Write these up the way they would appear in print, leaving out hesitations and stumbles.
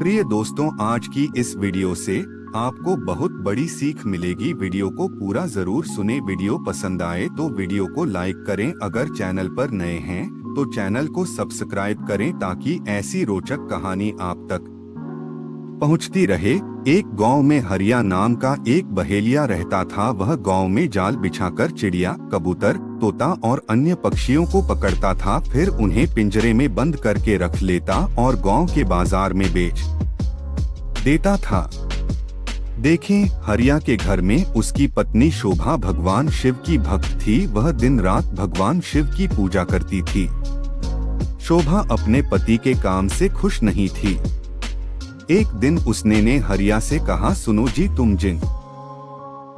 प्रिय दोस्तों, आज की इस वीडियो से आपको बहुत बड़ी सीख मिलेगी। वीडियो को पूरा जरूर सुने। वीडियो पसंद आए तो वीडियो को लाइक करें। अगर चैनल पर नए हैं तो चैनल को सब्सक्राइब करें ताकि ऐसी रोचक कहानी आप तक पहुंचती रहे। एक गांव में हरिया नाम का एक बहेलिया रहता था। वह गांव में जाल बिछाकर चिड़िया, कबूतर, तोता और अन्य पक्षियों को पकड़ता था, फिर उन्हें पिंजरे में बंद करके रख लेता और गांव के बाजार में बेच देता था। देखें, हरिया के घर में उसकी पत्नी शोभा भगवान शिव की भक्त थी। वह दिन रात भगवान शिव की पूजा करती थी। शोभा अपने पति के काम से खुश नहीं थी। एक दिन उसने ने हरिया से कहा, सुनो जी, तुम जिन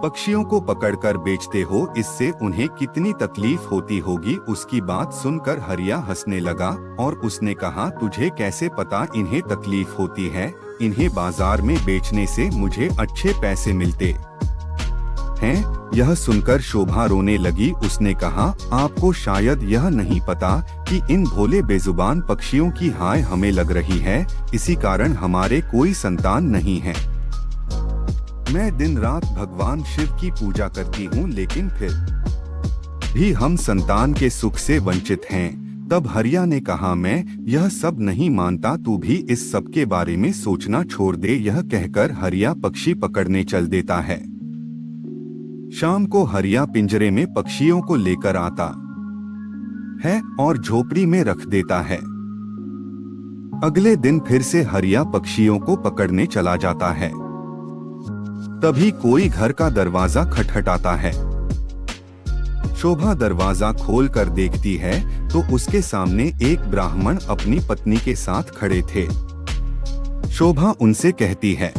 पक्षियों को पकड़कर बेचते हो, इससे उन्हें कितनी तकलीफ होती होगी। उसकी बात सुनकर हरिया हंसने लगा और उसने कहा, तुझे कैसे पता इन्हें तकलीफ होती है? इन्हें बाजार में बेचने से मुझे अच्छे पैसे मिलते हैं। यह सुनकर शोभा रोने लगी। उसने कहा, आपको शायद यह नहीं पता कि इन भोले बेजुबान पक्षियों की हाय हमें लग रही है, इसी कारण हमारे कोई संतान नहीं है। मैं दिन रात भगवान शिव की पूजा करती हूँ, लेकिन फिर भी हम संतान के सुख से वंचित हैं। तब हरिया ने कहा, मैं यह सब नहीं मानता, तू भी इस सब के बारे में सोचना छोड़ दे। यह कहकर हरिया पक्षी पकड़ने चल देता है। शाम को हरिया पिंजरे में पक्षियों को लेकर आता है और झोपड़ी में रख देता है। अगले दिन फिर से हरिया पक्षियों को पकड़ने चला जाता है। तभी कोई घर का दरवाजा खटखटाता है। शोभा दरवाजा खोलकर देखती है तो उसके सामने एक ब्राह्मण अपनी पत्नी के साथ खड़े थे। शोभा उनसे कहती है,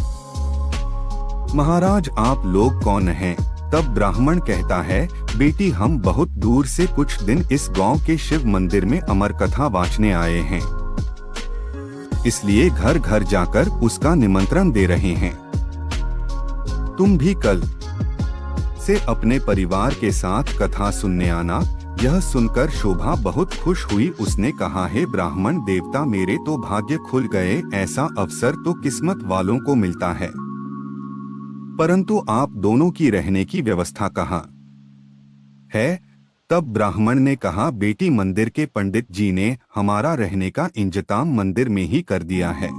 महाराज, आप लोग कौन हैं? तब ब्राह्मण कहता है, बेटी, हम बहुत दूर से कुछ दिन इस गांव के शिव मंदिर में अमर कथा वाचने आए हैं, इसलिए घर घर जाकर उसका निमंत्रण दे रहे हैं। तुम भी कल से अपने परिवार के साथ कथा सुनने आना। यह सुनकर शोभा बहुत खुश हुई। उसने कहा, हे ब्राह्मण देवता, मेरे तो भाग्य खुल गए। ऐसा अवसर तो किस्मत वालों को मिलता है, परंतु आप दोनों की रहने की व्यवस्था कहाँ है? तब ब्राह्मण ने कहा, बेटी, मंदिर के पंडित जी ने हमारा रहने का इंतजाम मंदिर में ही कर दिया है,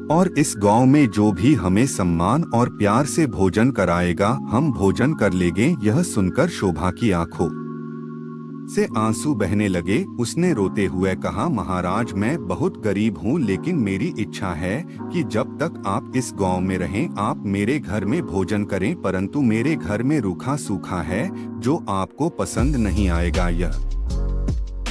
और इस गांव में जो भी हमें सम्मान और प्यार से भोजन कराएगा, हम भोजन कर लेंगे। यह सुनकर शोभा की आंखों से आंसू बहने लगे। उसने रोते हुए कहा, महाराज, मैं बहुत गरीब हूँ, लेकिन मेरी इच्छा है कि जब तक आप इस गांव में रहें, आप मेरे घर में भोजन करें, परंतु मेरे घर में रूखा सूखा है जो आपको पसंद नहीं आएगा। यह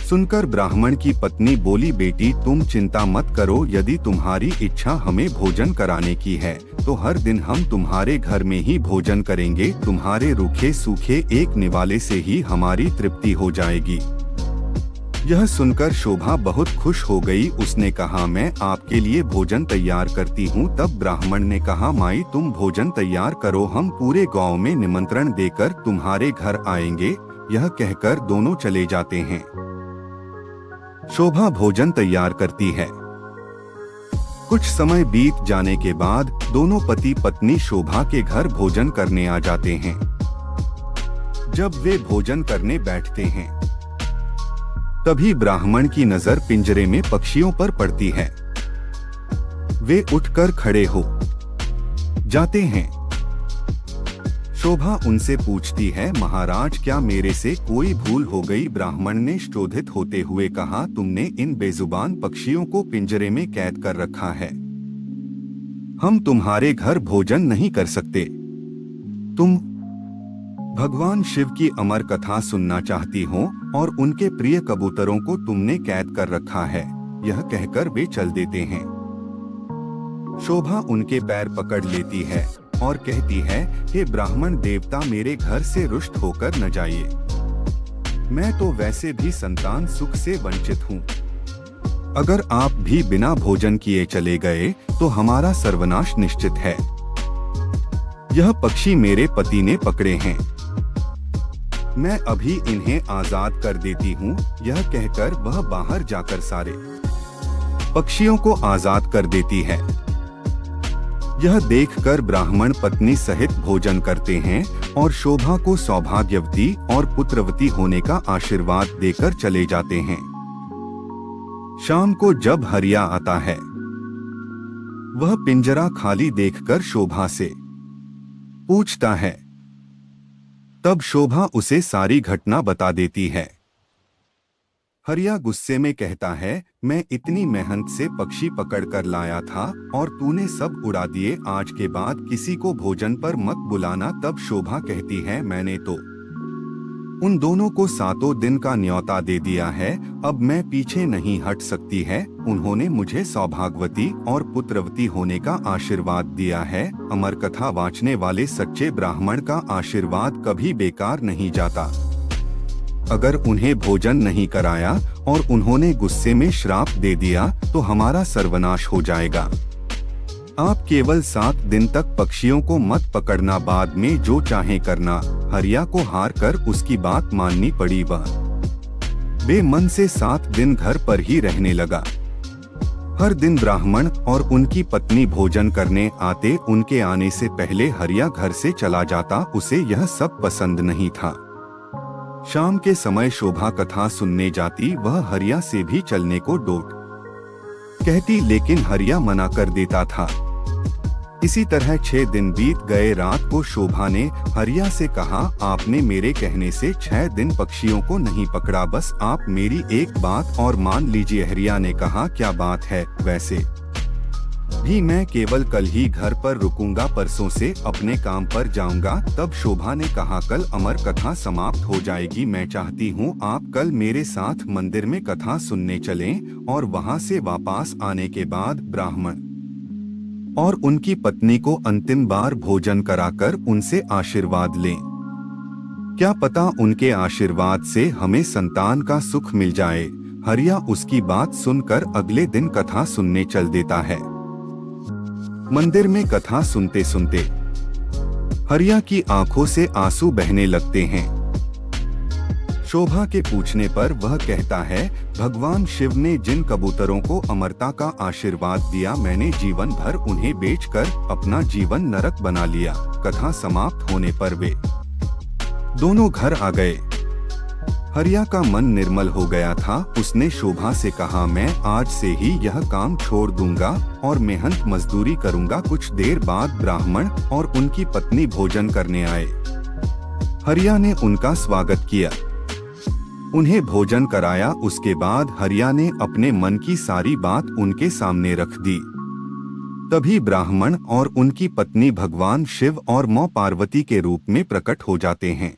सुनकर ब्राह्मण की पत्नी बोली, बेटी, तुम चिंता मत करो। यदि तुम्हारी इच्छा हमें भोजन कराने की है तो हर दिन हम तुम्हारे घर में ही भोजन करेंगे। तुम्हारे रूखे सूखे एक निवाले से ही हमारी तृप्ति हो जाएगी। यह सुनकर शोभा बहुत खुश हो गई। उसने कहा, मैं आपके लिए भोजन तैयार करती हूँ। तब ब्राह्मण ने कहा, माई, तुम भोजन तैयार करो, हम पूरे गाँव में निमंत्रण देकर तुम्हारे घर आएंगे। यह कहकर दोनों चले जाते हैं। शोभा भोजन तैयार करती है। कुछ समय बीत जाने के बाद दोनों पति पत्नी शोभा के घर भोजन करने आ जाते हैं। जब वे भोजन करने बैठते हैं, तभी ब्राह्मण की नजर पिंजरे में पक्षियों पर पड़ती है। वे उठकर खड़े हो जाते हैं। शोभा उनसे पूछती है, महाराज, क्या मेरे से कोई भूल हो गई? ब्राह्मण ने क्रोधित होते हुए कहा, तुमने इन बेजुबान पक्षियों को पिंजरे में कैद कर रखा है। हम तुम्हारे घर भोजन नहीं कर सकते। तुम भगवान शिव की अमर कथा सुनना चाहती हो और उनके प्रिय कबूतरों को तुमने कैद कर रखा है। यह कहकर वे चल देते हैं। शोभा उनके पैर पकड़ लेती है और कहती है, हे ब्राह्मण देवता, मेरे घर से रुष्ट होकर न जाइए। मैं तो वैसे भी संतान सुख से वंचित हूँ। अगर आप भी बिना भोजन किए चले गए तो हमारा सर्वनाश निश्चित है। यह पक्षी मेरे पति ने पकड़े हैं। मैं अभी इन्हें आजाद कर देती हूँ। यह कहकर वह बाहर जाकर सारे पक्षियों को आजाद कर देती है। यह देखकर ब्राह्मण पत्नी सहित भोजन करते हैं और शोभा को सौभाग्यवती और पुत्रवती होने का आशीर्वाद देकर चले जाते हैं। शाम को जब हरिया आता है, वह पिंजरा खाली देखकर शोभा से पूछता है। तब शोभा उसे सारी घटना बता देती है। हरिया गुस्से में कहता है, मैं इतनी मेहनत से पक्षी पकड़ कर लाया था और तूने सब उड़ा दिए। आज के बाद किसी को भोजन पर मत बुलाना। तब शोभा कहती है, मैंने तो उन दोनों को 7 दिन का न्योता दे दिया है, अब मैं पीछे नहीं हट सकती है। उन्होंने मुझे सौभाग्यवती और पुत्रवती होने का आशीर्वाद दिया है। अमर कथा वाचने वाले सच्चे ब्राह्मण का आशीर्वाद कभी बेकार नहीं जाता। अगर उन्हें भोजन नहीं कराया और उन्होंने गुस्से में श्राप दे दिया तो हमारा सर्वनाश हो जाएगा। आप केवल 7 दिन तक पक्षियों को मत पकड़ना, बाद में जो चाहे करना। हरिया को हार कर उसकी बात माननी पड़ी। वह बेमन से 7 दिन घर पर ही रहने लगा। हर दिन ब्राह्मण और उनकी पत्नी भोजन करने आते। उनके आने से पहले हरिया घर से चला जाता। उसे यह सब पसंद नहीं था। शाम के समय शोभा कथा सुनने जाती। वह हरिया से भी चलने को डोट कहती, लेकिन हरिया मना कर देता था। इसी तरह 6 दिन बीत गए। रात को शोभा ने हरिया से कहा, आपने मेरे कहने से 6 दिन पक्षियों को नहीं पकड़ा, बस आप मेरी एक बात और मान लीजिए। हरिया ने कहा, क्या बात है? वैसे भी मैं केवल कल ही घर पर रुकूंगा, परसों से अपने काम पर जाऊंगा। तब शोभा ने कहा, कल अमर कथा समाप्त हो जाएगी। मैं चाहती हूँ आप कल मेरे साथ मंदिर में कथा सुनने चलें और वहाँ से वापस आने के बाद ब्राह्मण और उनकी पत्नी को अंतिम बार भोजन कराकर उनसे आशीर्वाद लें। क्या पता उनके आशीर्वाद से हमें संतान का सुख मिल जाए। हरिया उसकी बात सुनकर अगले दिन कथा सुनने चल देता है। मंदिर में कथा सुनते सुनते हरिया की आंखों से आंसू बहने लगते हैं। शोभा के पूछने पर वह कहता है, भगवान शिव ने जिन कबूतरों को अमरता का आशीर्वाद दिया, मैंने जीवन भर उन्हें बेचकर अपना जीवन नरक बना लिया। कथा समाप्त होने पर वे दोनों घर आ गए। हरिया का मन निर्मल हो गया था। उसने शोभा से कहा, मैं आज से ही यह काम छोड़ दूंगा और मेहनत मजदूरी करूंगा। कुछ देर बाद ब्राह्मण और उनकी पत्नी भोजन करने आए। हरिया ने उनका स्वागत किया, उन्हें भोजन कराया। उसके बाद हरिया ने अपने मन की सारी बात उनके सामने रख दी। तभी ब्राह्मण और उनकी पत्नी भगवान शिव और मां पार्वती के रूप में प्रकट हो जाते हैं।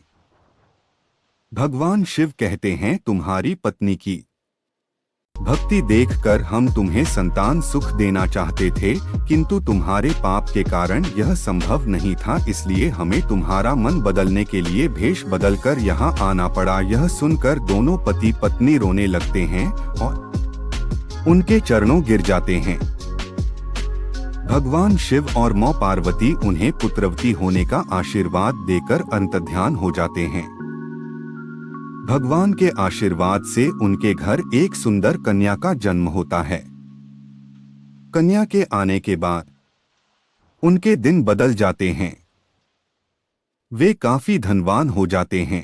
भगवान शिव कहते हैं, तुम्हारी पत्नी की भक्ति देखकर हम तुम्हें संतान सुख देना चाहते थे, किंतु तुम्हारे पाप के कारण यह संभव नहीं था, इसलिए हमें तुम्हारा मन बदलने के लिए भेष बदलकर यहाँ आना पड़ा। यह सुनकर दोनों पति पत्नी रोने लगते हैं और उनके चरणों गिर जाते हैं। भगवान शिव और मां पार्वती उन्हें पुत्रवती होने का आशीर्वाद देकर अंतर्ध्यान हो जाते हैं। भगवान के आशीर्वाद से उनके घर एक सुंदर कन्या का जन्म होता है। कन्या के आने के बाद उनके दिन बदल जाते हैं। वे काफी धनवान हो जाते हैं।